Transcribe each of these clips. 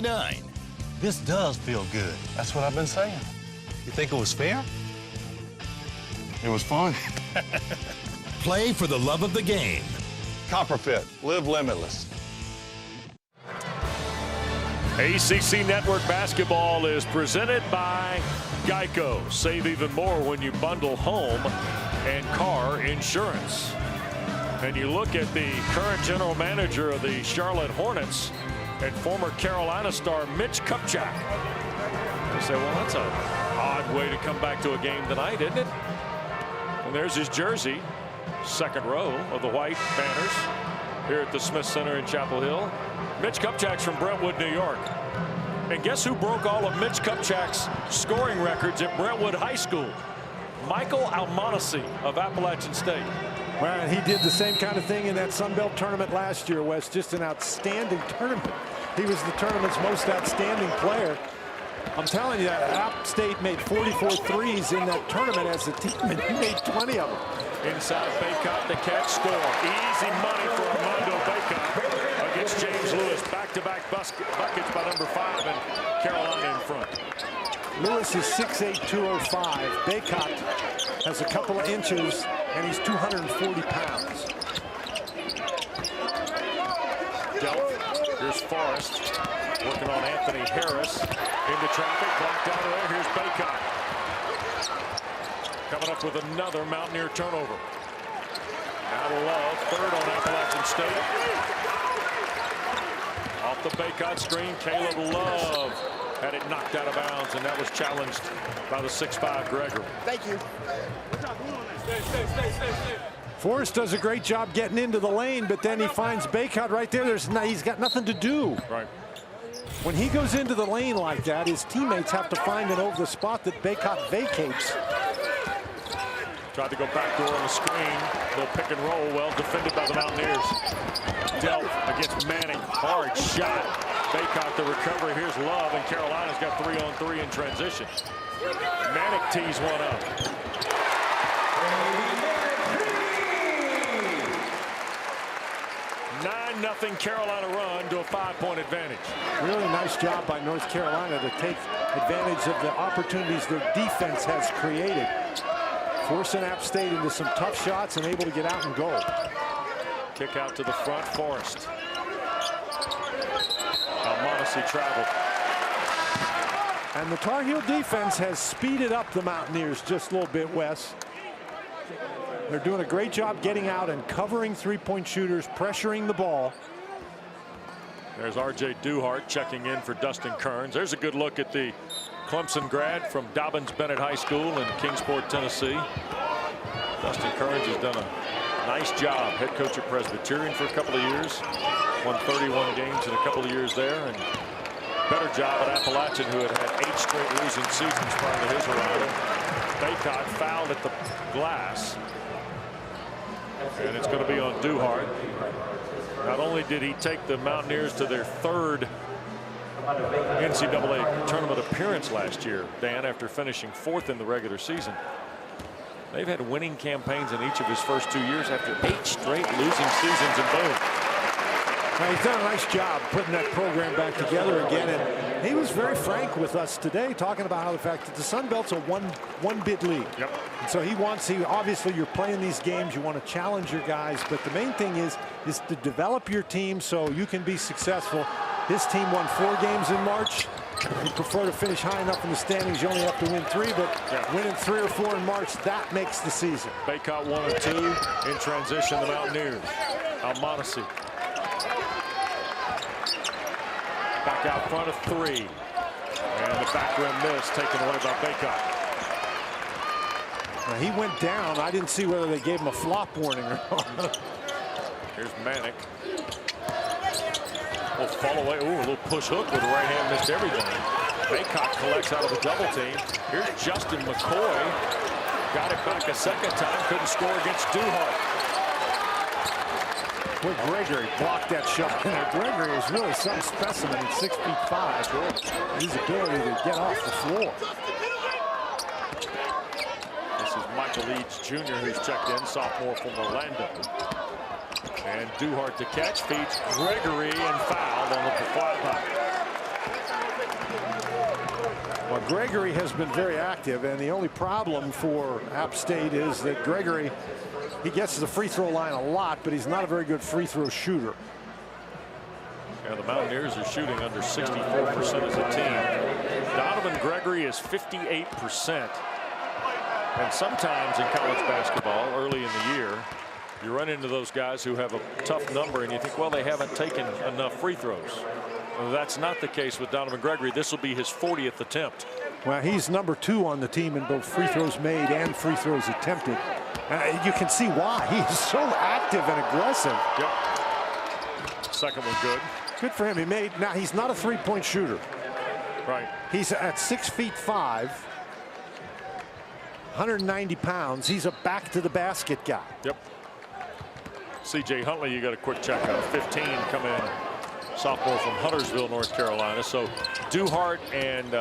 9. This does feel good. That's what I've been saying. You think it was fair? It was fun. Play for the love of the game. Copperfit, live limitless. ACC Network Basketball is presented by Geico. Save even more when you bundle home and car insurance. And you look at the current general manager of the Charlotte Hornets and former Carolina star Mitch Kupchak. You say, well, that's an odd way to come back to a game tonight, isn't it? And there's his jersey, second row of the white banners here at the Smith Center in Chapel Hill. Mitch Kupchak's from Brentwood, New York. And guess who broke all of Mitch Kupchak's scoring records at Brentwood High School? Michael Almonacci of Appalachian State. Well, and he did the same kind of thing in that Sun Belt tournament last year, Wes. Just an outstanding tournament. He was the tournament's most outstanding player. I'm telling you, App State made 44 threes in that tournament as a team, and he made 20 of them. Inside Baycott, the catch, score. Easy money for Armando Baycott against James Lewis. Back-to-back buckets by number 5, and Carolina in front. Lewis is 6'8", 205. Baycott has a couple of inches, and he's 240 pounds. Delp, here's Forrest, working on Anthony Harris. Into traffic, blocked out of there. Here's Baycott. Coming up with another Mountaineer turnover. Now to Love, third on Appalachian State. Off the Baycott screen, Caleb Love had it knocked out of bounds, and that was challenged by the 6'5" Gregory. Thank you. Forrest does a great job getting into the lane, but then he finds Baycott right there. He's got nothing to do. Right. When he goes into the lane like that, his teammates have to find an over the spot that Baycott vacates. Tried to go backdoor on the screen. They'll pick and roll. Well defended by the Mountaineers. Delp against Manning. Hard shot. Baycott the recovery. Here's Love, and Carolina's got 3-on-3 in transition. Manick tees one up. 9-0 Carolina run to a 5-point advantage. Really nice job by North Carolina to take advantage of the opportunities their defense has created. Forcing App State into some tough shots and able to get out and go. Kick out to the front, Forrest. Almonacci traveled. And the Tar Heel defense has speeded up the Mountaineers just a little bit, Wes. They're doing a great job getting out and covering three-point shooters, pressuring the ball. There's R.J. Duhart checking in for Dustin Kearns. There's a good look at the Clemson grad from Dobbins-Bennett High School in Kingsport, Tennessee. Dustin Kearns has done a nice job. Head coach at Presbyterian for a couple of years. Won 31 games in a couple of years there. And better job at Appalachian, who had 8 straight losing seasons prior to his arrival. Baycott fouled at the glass. And it's going to be on Duhart. Not only did he take the Mountaineers to their 3rd NCAA tournament appearance last year, Dan, after finishing 4th in the regular season. They've had winning campaigns in each of his first 2 years after 8 straight losing seasons, and boom. Now, he's done a nice job putting that program back together again, and he was very frank with us today, talking about how the fact that the Sun Belt's a one-bid league. Yep. And so he wants to, obviously you're playing these games, you want to challenge your guys, but the main thing is to develop your team so you can be successful. His team won 4 games in March. You prefer to finish high enough in the standings, you only have to win 3, but winning 3 or 4 in March, that makes the season. Baycott 1 and 2 in transition, the Mountaineers. Almonacci. Back out front of 3. And the back rim miss taken away by Baycott. Now, he went down. I didn't see whether they gave him a flop warning or not. Here's Manick. Will fall away. Ooh, a little push hook with the right hand, missed everything. Baycott collects out of the double team. Here's Justin McCoy. Got it back a second time. Couldn't score against Duhart. Boy, Gregory blocked that shot. Gregory is really some specimen at 6'5". His ability to get off the floor. This is Michael Eads Jr. who's checked in, sophomore from Orlando. And Duhart to catch, feeds Gregory and fouled on the fly by. Gregory has been very active, and the only problem for App State is that Gregory, he gets to the free throw line a lot, but he's not a very good free throw shooter. Yeah, the Mountaineers are shooting under 64% as a team. Donovan Gregory is 58%. And sometimes in college basketball, early in the year, you run into those guys who have a tough number, and you think, well, they haven't taken enough free throws. Well, that's not the case with Donovan Gregory. This will be his 40th attempt. Well, he's number 2 on the team in both free throws made and free throws attempted. You can see why. He's so active and aggressive. Yep. Second one good. Good for him. Now, he's not a three-point shooter. Right. He's at 6'5", 190 pounds. He's a back-to-the-basket guy. Yep. C.J. Huntley, you got a quick check on 15 coming in. Sophomore from Huntersville, North Carolina. So Duhart and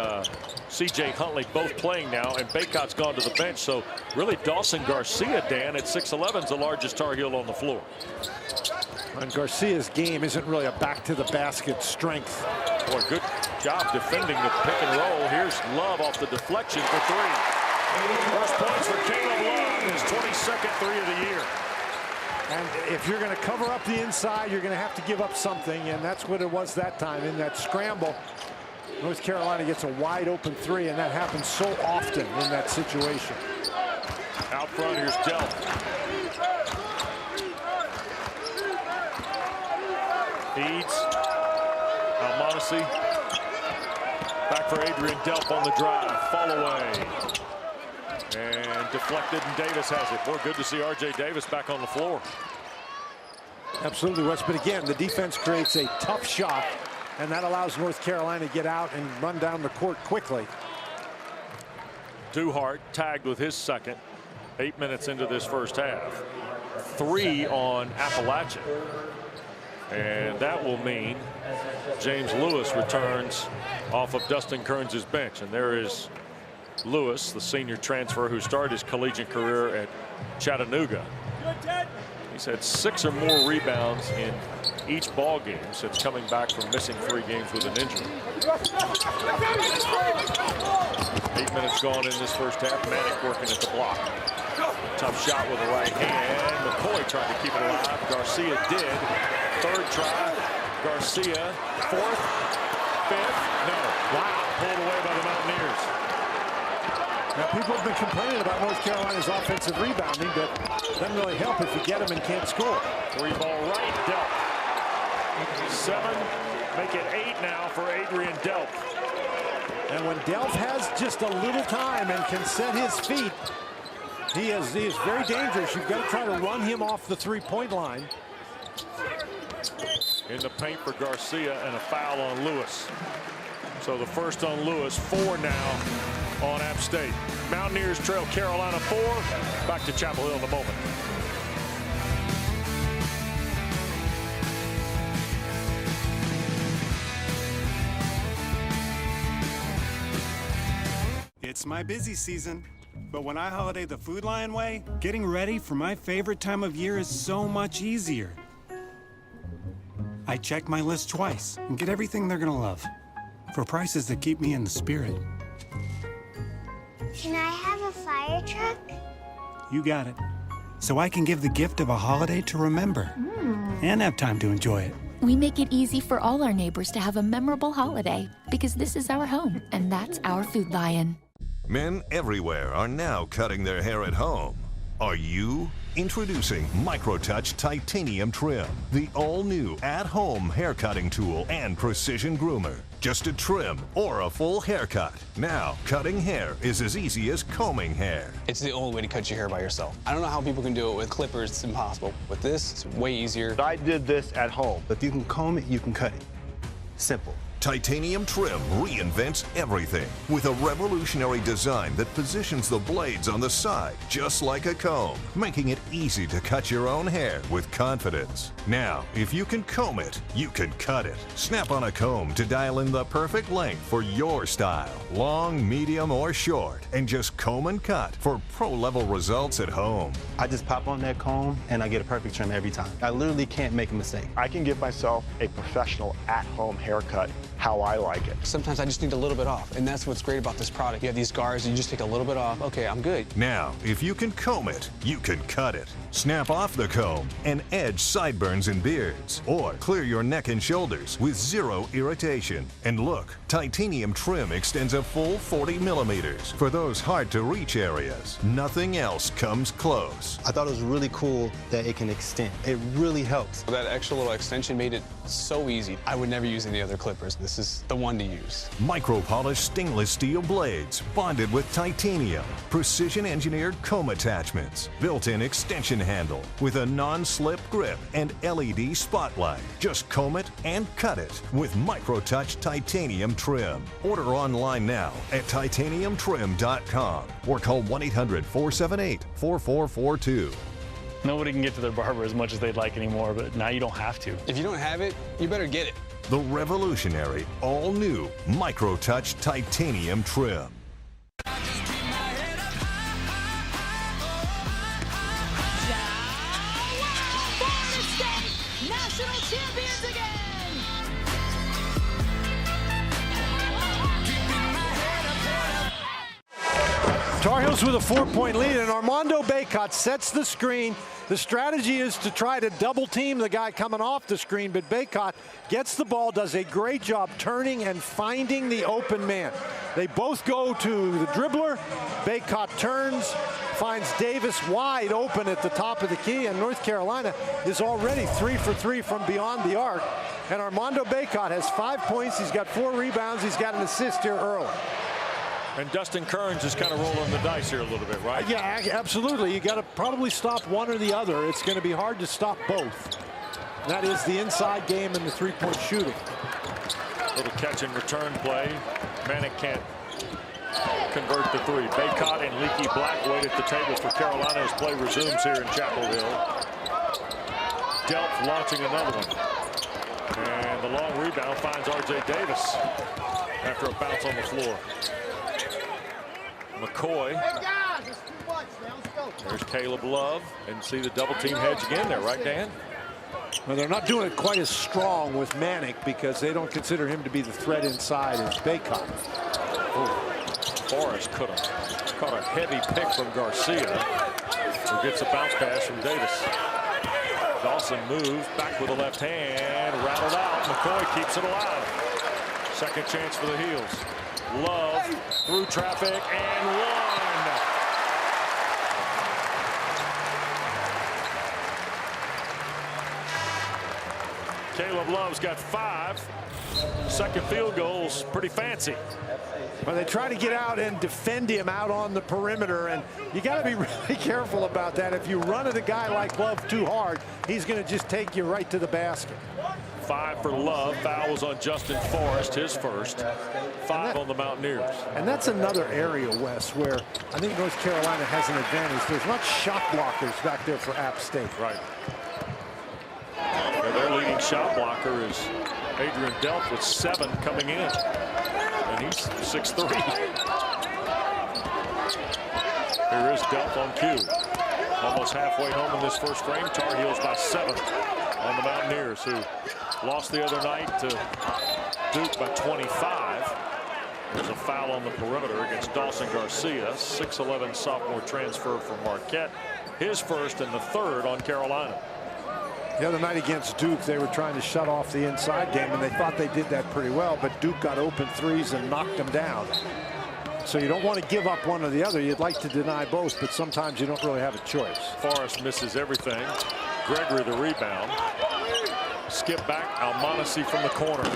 C.J. Huntley both playing now, and Baycott's gone to the bench. So really Dawson Garcia, Dan, at 6'11", is the largest Tar Heel on the floor. And Garcia's game isn't really a back-to-the-basket strength. Boy, good job defending the pick and roll. Here's Love off the deflection for 3. First points for Caleb Love, his 22nd 3 of the year. And if you're going to cover up the inside, you're going to have to give up something, and that's what it was that time. In that scramble, North Carolina gets a wide open 3, and that happens so often in that situation. Out front, here's Delp. Eads. Almonacey. Back for Adrian Delp on the drive. Fall away. And deflected, and Davis has it. Boy, good to see R.J. Davis back on the floor. Absolutely, Wes. But again, the defense creates a tough shot, and that allows North Carolina to get out and run down the court quickly. Duhart tagged with his second. 8 minutes into this first half. 3 on Appalachian. And that will mean James Lewis returns off of Dustin Kearns' bench. And there is Lewis, the senior transfer who started his collegiate career at Chattanooga. He's had 6 or more rebounds in each ball game since coming back from missing 3 games with an injury. 8 minutes gone in this first half. Manick working at the block. Tough shot with the right hand. McCoy tried to keep it alive. Garcia did. Third try. Garcia. Fourth. Fifth. No. Wow. Pulled away by the Mountaineers. Now, people have been complaining about North Carolina's offensive rebounding, but it doesn't really help if you get them and can't score. 3-ball right. Delp. 7. Make it 8 now for Adrian Delp. And when Delp has just a little time and can set his feet, he is very dangerous. You've got to try to run him off the three-point line. In the paint for Garcia, and a foul on Lewis. So the first on Lewis, 4 now on App State. Mountaineers trail Carolina 4. Back to Chapel Hill in a moment. It's my busy season, but when I holiday the Food Lion way, getting ready for my favorite time of year is so much easier. I check my list twice and get everything they're gonna love for prices that keep me in the spirit. Can I have a fire truck? You got it. So I can give the gift of a holiday to remember and have time to enjoy it. We make it easy for all our neighbors to have a memorable holiday because this is our home, and that's our Food Lion. Men everywhere are now cutting their hair at home. Are you? Introducing MicroTouch Titanium Trim, the all-new at-home hair cutting tool and precision groomer. Just a trim or a full haircut. Now, cutting hair is as easy as combing hair. It's the only way to cut your hair by yourself. I don't know how people can do it with clippers. It's impossible. With this, it's way easier. I did this at home. If you can comb it, you can cut it. Simple. Titanium Trim reinvents everything with a revolutionary design that positions the blades on the side just like a comb, making it easy to cut your own hair with confidence. Now, if you can comb it, you can cut it. Snap on a comb to dial in the perfect length for your style, long, medium, or short, and just comb and cut for pro-level results at home. I just pop on that comb and I get a perfect trim every time. I literally can't make a mistake. I can give myself a professional at-home haircut how I like it. Sometimes I just need a little bit off, and that's what's great about this product. You have these guards, and you just take a little bit off. Okay, I'm good. Now, if you can comb it, you can cut it. Snap off the comb and edge sideburns and beards, or clear your neck and shoulders with zero irritation. And look, titanium trim extends a full 40 millimeters for those hard-to-reach areas. Nothing else comes close. I thought it was really cool that it can extend. It really helps. That extra little extension made it so easy. I would never use any other clippers. This is the one to use. Micro-polished stainless steel blades bonded with titanium. Precision-engineered comb attachments. Built-in extension handle with a non-slip grip and LED spotlight. Just comb it and cut it with Micro-Touch titanium trim. Order online now at titaniumtrim.com or call 1-800-478-4442. Nobody can get to their barber as much as they'd like anymore, but now you don't have to. If you don't have it, you better get it. The revolutionary, all-new Micro-Touch titanium trim. National champions again! Tar Heels with a 4-point lead, and Armando Bacot sets the screen. The strategy is to try to double team the guy coming off the screen, but Bacot gets the ball, does a great job turning and finding the open man. They both go to the dribbler. Bacot turns, finds Davis wide open at the top of the key, and North Carolina is already 3 for 3 from beyond the arc. And Armando Bacot has 5 points. He's got 4 rebounds. He's got an assist here early. And Dustin Kearns is kind of rolling the dice here a little bit, right? Yeah, absolutely. You got to probably stop one or the other. It's going to be hard to stop both. That is the inside game and the 3-point shooting. Little catch and return play. Manick can't convert the 3. Bacot and Leaky Black wait at the table for Carolina as play resumes here in Chapel Hill. Delp launching another one. And the long rebound finds R.J. Davis after a bounce on the floor. McCoy. There's Caleb Love, and see the double team hedge again there, right, Dan? Well, they're not doing it quite as strong with Manick because they don't consider him to be the threat inside as Bacot. Forrest caught a heavy pick from Garcia, who gets a bounce pass from Davis. Dawson moves back with the left hand, rattled out. McCoy keeps it alive. Second chance for the Heels. Love through traffic and one. Caleb Love's got 5. Second field goal's pretty fancy. Well, they try to get out and defend him out on the perimeter, and you got to be really careful about that. If you run at a guy like Love too hard, he's going to just take you right to the basket. 5 for Love. Foul was on Justin Forrest, his first. 5 on the Mountaineers. And that's another area, Wes, where I think North Carolina has an advantage. There's not shot blockers back there for App State. Right. Their leading shot blocker is Adrian Delp with 7 coming in. And he's 6'3". Here is Delp on cue. Almost halfway home in this first frame. Tar Heels by 7 on the Mountaineers, who lost the other night to Duke by 25. There's a foul on the perimeter against Dawson Garcia, 6'11" sophomore transfer from Marquette. His first and the third on Carolina. The other night against Duke, they were trying to shut off the inside game, and they thought they did that pretty well, but Duke got open threes and knocked them down. So you don't want to give up one or the other. You'd like to deny both, but sometimes you don't really have a choice. Forrest misses everything. Gregory the rebound. Skip back, Almonacci from the corner.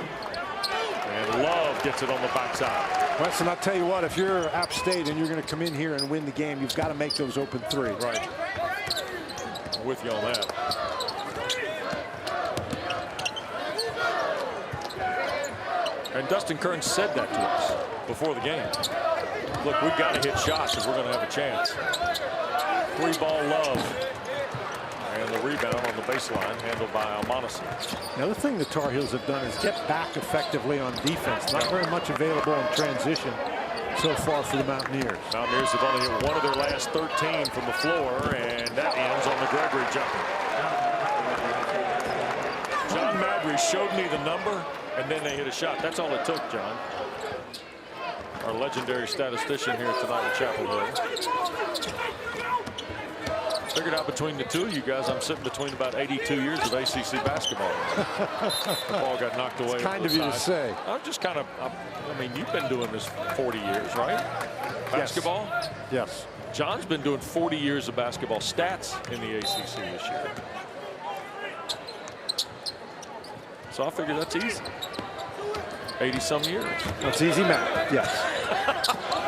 And Love gets it on the backside. Weston, I'll tell you what, if you're App State and you're going to come in here and win the game, you've got to make those open threes. Right. I'm with you on that. And Dustin Kearns said that to us before the game. Look, we've got to hit shots if we're going to have a chance. 3-ball Love. And the rebound on the baseline handled by Almonacci. The other thing the Tar Heels have done is get back effectively on defense. Not very much available in transition so far for the Mountaineers. Mountaineers have only hit 1 of their last 13 from the floor, and that ends on the Gregory jumper. John Madden Gregory showed me the number, and then they hit a shot. That's all it took, John. Our legendary statistician here tonight at Chapel Hill. Figured out between the two of you guys, I'm sitting between about 82 years of ACC basketball. The ball got knocked away. It's kind of you to say. I'm just kind of, I mean, you've been doing this 40 years, right? Basketball? Yes. John's been doing 40 years of basketball stats in the ACC this year. So I figure that's easy. 80-some years. That's easy math, yes.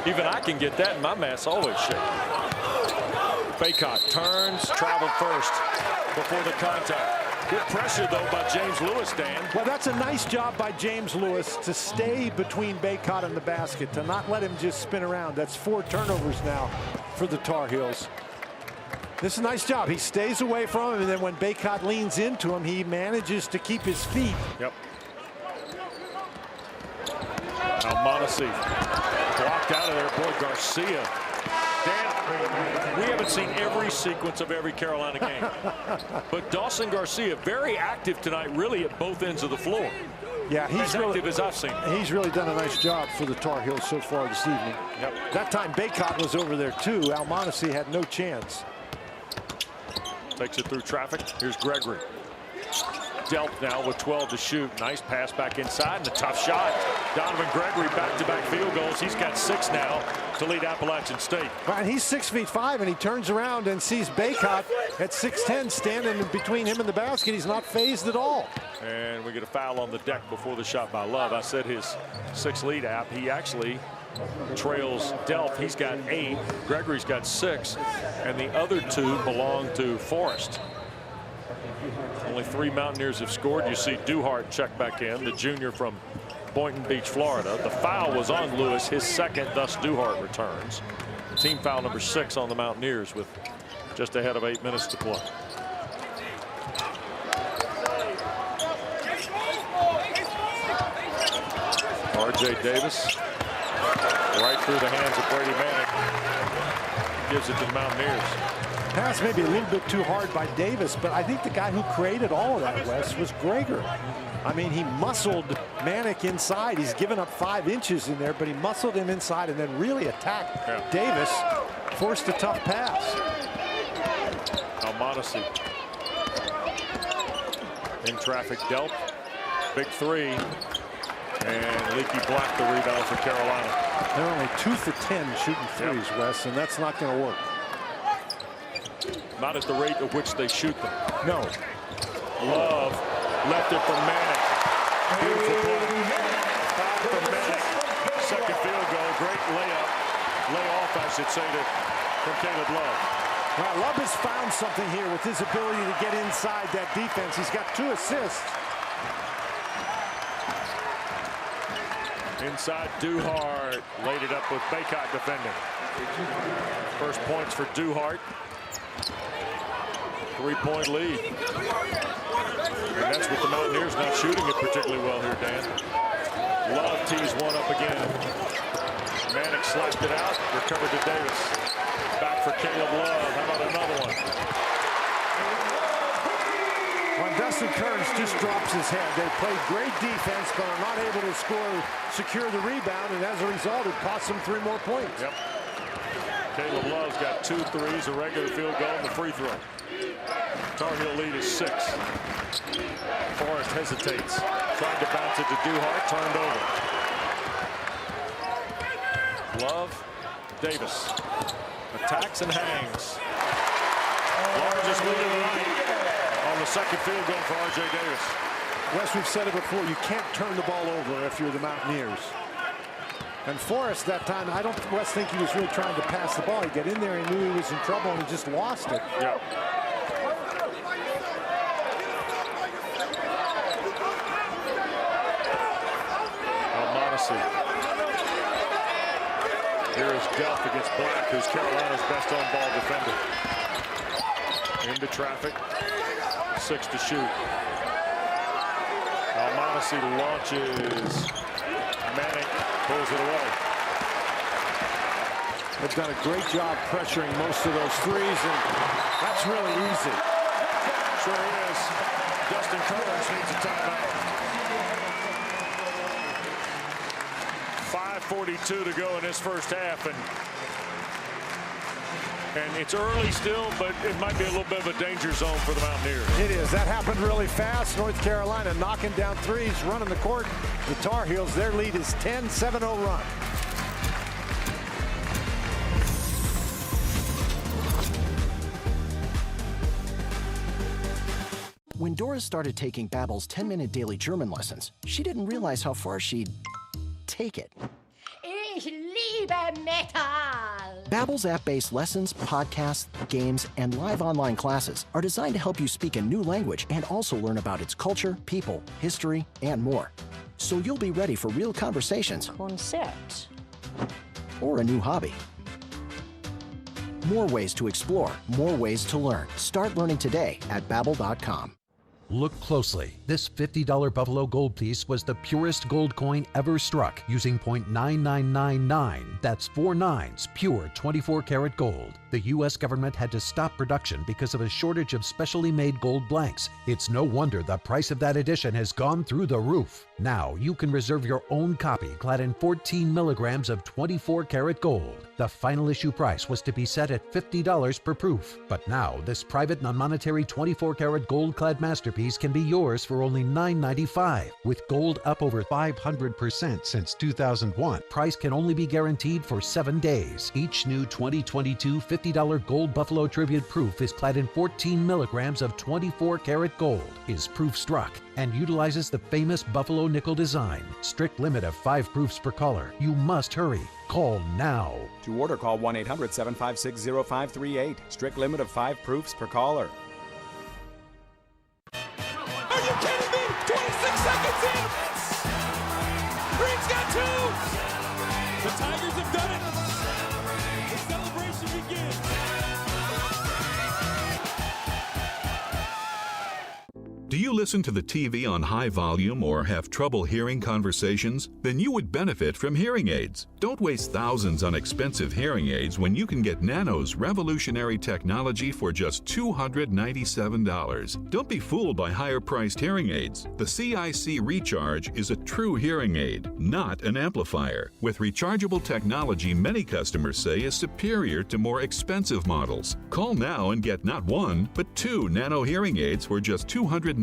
Even I can get that, and my math's always shaky. Baycott turns, traveled first before the contact. Good pressure, though, by James Lewis, Dan. Well, that's a nice job by James Lewis to stay between Baycott and the basket, to not let him just spin around. That's 4 turnovers now for the Tar Heels. This is a nice job. He stays away from him, and then when Baycott leans into him, he manages to keep his feet. Yep. Almonacci blocked out of there. Boy, Garcia. Dan, we haven't seen every sequence of every Carolina game. But Dawson Garcia, very active tonight, really at both ends of the floor. Yeah, he's as active as I've seen. He's really done a nice job for the Tar Heels so far this evening. Yep. That time Baycott was over there too. Almonacci had no chance. Takes it through traffic. Here's Gregory. Delp now with 12 to shoot. Nice pass back inside and a tough shot. Donovan Gregory back-to-back field goals. He's got 6 now to lead Appalachian State. Right, and he's 6'5", and he turns around and sees Baycott at 6'10", standing between him and the basket. He's not phased at all. And we get a foul on the deck before the shot by Love. I said his 6 lead app. He actually trails Delp. He's got 8. Gregory's got 6. And the other 2 belong to Forrest. Only 3 Mountaineers have scored. You see Duhart check back in, the junior from Boynton Beach, Florida. The foul was on Lewis, his 2nd, thus Duhart returns. Team foul number 6 on the Mountaineers with just ahead of 8 minutes to play. R.J. Davis right through the hands of Brady Manick. Gives it to the Mountaineers. Pass maybe a little bit too hard by Davis, but I think the guy who created all of that, Wes, was Gregor. I mean, he muscled Manick inside. He's given up 5 inches in there, but he muscled him inside and then really attacked Davis. Forced a tough pass. Almonacci. In traffic, Delp. Big 3. And Leakey blocked the rebound for Carolina. They're only 2 for 10 shooting threes, Wes, and that's not going to work. Not at the rate at which they shoot them. No. Love left it for Manick. Beautiful play. 5 for Manick. 2nd field goal. Great layup. Layoff, I should say, from Caleb Love. Well, Love has found something here with his ability to get inside that defense. He's got 2 assists. Inside, Duhart laid it up with Baycott defending. First points for Duhart. 3-point lead. And that's with the Mountaineers not shooting it particularly well here, Dan. Love tees one up again. Manick slapped it out, recovered to Davis. Back for Caleb Love. How about another one? When Dustin Kearns just drops his head, they played great defense, but are not able to secure the rebound, and as a result, it costs them 3 more points. Yep. Caleb Love's got 2 threes, a regular field goal, and the free throw. Tar Heel lead is 6. Forrest hesitates. Tried to bounce it to Duhart, turned over. Love, Davis. Attacks and hangs. Largest lead of the night on the 2nd field goal for R.J. Davis. Wes, we've said it before, you can't turn the ball over if you're the Mountaineers. And Forrest that time, I don't think he was really trying to pass the ball. He got in there, he knew he was in trouble, and he just lost it. Yeah. Almonacci. Here is Delp against Black, who's Carolina's best on-ball defender. Into traffic. 6 to shoot. Almonacci launches. Manick pulls it away. They've done a great job pressuring most of those threes, and that's really easy. Sure is. Dustin Collins needs a timeout. 5:42 to go in this first half, and it's early still, but it might be a little bit of a danger zone for the Mountaineers. It is. That happened really fast. North Carolina knocking down threes, running the court. The Tar Heels, their lead is 10, 7-0 run. When Doris started taking Babbel's 10-minute daily German lessons, she didn't realize how far she'd take it. Ich liebe Metal. Babbel's app-based lessons, podcasts, games, and live online classes are designed to help you speak a new language and also learn about its culture, people, history, and more. So you'll be ready for real conversations. Konzept. Or a new hobby. More ways to explore, more ways to learn. Start learning today at Babbel.com. Look closely. This $50 Buffalo gold piece was the purest gold coin ever struck using .9999. That's 4 nines, pure 24-karat gold. The U.S. government had to stop production because of a shortage of specially made gold blanks. It's no wonder the price of that edition has gone through the roof. Now you can reserve your own copy clad in 14 milligrams of 24-karat gold. The final issue price was to be set at $50 per proof. But now this private non-monetary 24-karat gold-clad masterpiece can be yours for only $9.95. With gold up over 500% since 2001, price can only be guaranteed for 7 days. Each new 2022 $50 gold Buffalo Tribute proof is clad in 14 milligrams of 24-karat gold, is proof struck, and utilizes the famous Buffalo nickel design. Strict limit of 5 proofs per caller. You must hurry. Call now. To order, call 1-800-756-0538. Strict limit of 5 proofs per caller. Are you kidding me? 26 seconds in. Green's got 2. The Tigers have done it. The celebration begins. Do you listen to the TV on high volume or have trouble hearing conversations? Then you would benefit from hearing aids. Don't waste thousands on expensive hearing aids when you can get Nano's revolutionary technology for just $297. Don't be fooled by higher-priced hearing aids. The CIC Recharge is a true hearing aid, not an amplifier. With rechargeable technology many customers say is superior to more expensive models. Call now and get not 1, but 2 Nano hearing aids for just $297.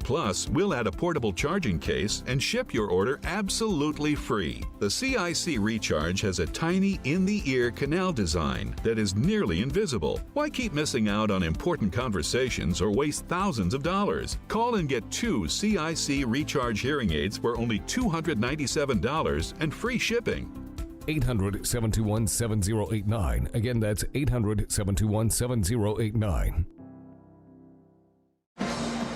Plus, we'll add a portable charging case and ship your order absolutely free. The CIC Recharge has a tiny in-the-ear canal design that is nearly invisible. Why keep missing out on important conversations or waste thousands of dollars? Call and get 2 CIC Recharge hearing aids for only $297 and free shipping. 800-721-7089. Again, that's 800-721-7089.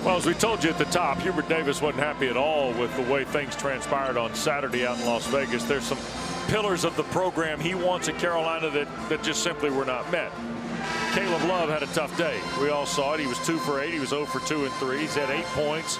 Well, as we told you at the top, Hubert Davis wasn't happy at all with the way things transpired on Saturday out in Las Vegas. There's some pillars of the program he wants at Carolina that just simply were not met. Caleb Love had a tough day. We all saw it. He was 2 for 8. He was 0 for 2 and 3. He's had 8 points.